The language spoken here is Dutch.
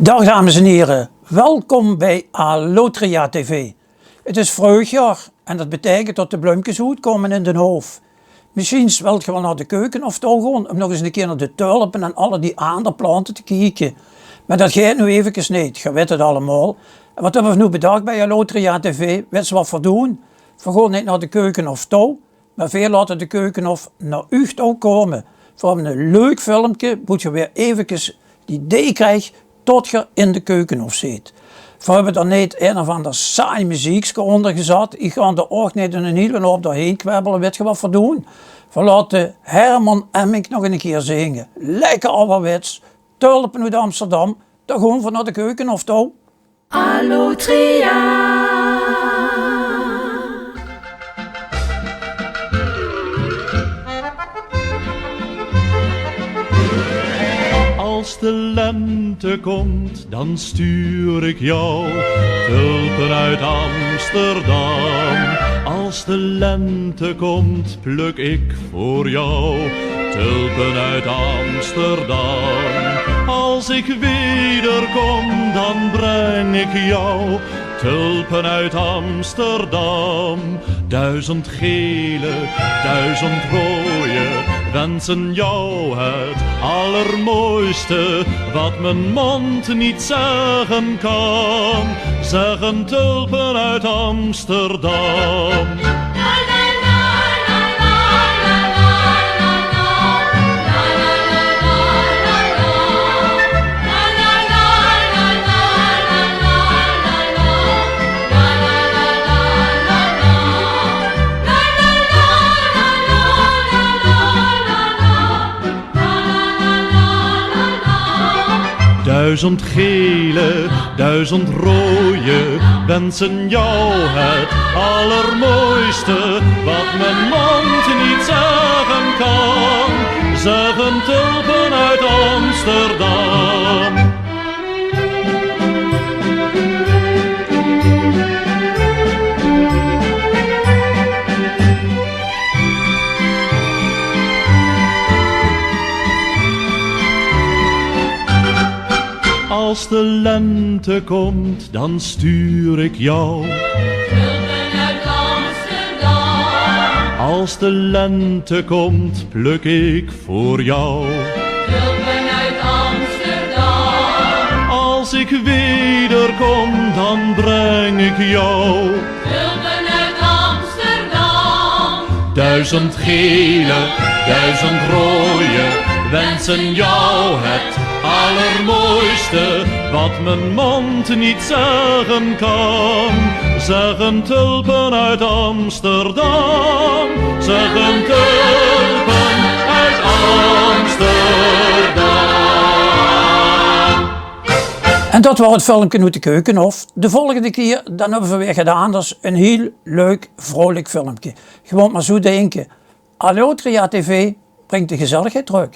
Dag dames en heren, welkom bij Alotria TV. Het is vreugdjaar en dat betekent dat de bloempjes goed komen in de hoofd. Misschien wilt je wel naar de keuken of toch gewoon om nog eens een keer naar de tulpen en alle die andere planten te kijken. Maar dat gaat nu eventjes niet, je weet het allemaal. En wat hebben we nu bedacht bij Alotria TV? Weet je wat we doen? We gaan niet naar de keuken of touw, maar veel laten de keuken of naar u toe komen. We hebben een leuk filmpje, moet je weer eventjes die idee krijgen tot je in de keuken of zit. We hebben er niet een of ander saai muziekje onder gezet. Ik ga er ook niet een hele hoop doorheen kwebbelen. Weet je wat we doen? We laten Herman Emmink nog een keer zingen. Lekker ouderwets. Tulpen uit Amsterdam. Dan gaan we naar de keuken of touw. Alotria. Als de lente komt, dan stuur ik jou tulpen uit Amsterdam. Als de lente komt, pluk ik voor jou tulpen uit Amsterdam. Als ik wederkom, dan breng ik jou tulpen uit Amsterdam. 1000 gele, 1000 rode wensen jou het allermooiste wat mijn mond niet zeggen kan. Zeggen tulpen uit Amsterdam. Duizend gele, 1000 rode wensen jou het allermooiste wat mijn mond niet zeggen kan. Zeggen tulpen uit Amsterdam. Als de lente komt, dan stuur ik jou Tulpen uit Amsterdam. Als de lente komt, pluk ik voor jou Tulpen uit Amsterdam. Als ik wederkom, dan breng ik jou Tulpen uit Amsterdam. 1000 gele, 1000 rode wensen jou het allermooiste wat mijn mond niet zeggen kan. Zeggen tulpen uit Amsterdam. Zeggen tulpen uit Amsterdam. En dat was het filmpje uit de keukenhof. De volgende keer dan hebben we weer gedaan. Dat is een heel leuk, vrolijk filmpje. Gewoon maar zo denken. Alotria TV brengt de gezelligheid terug.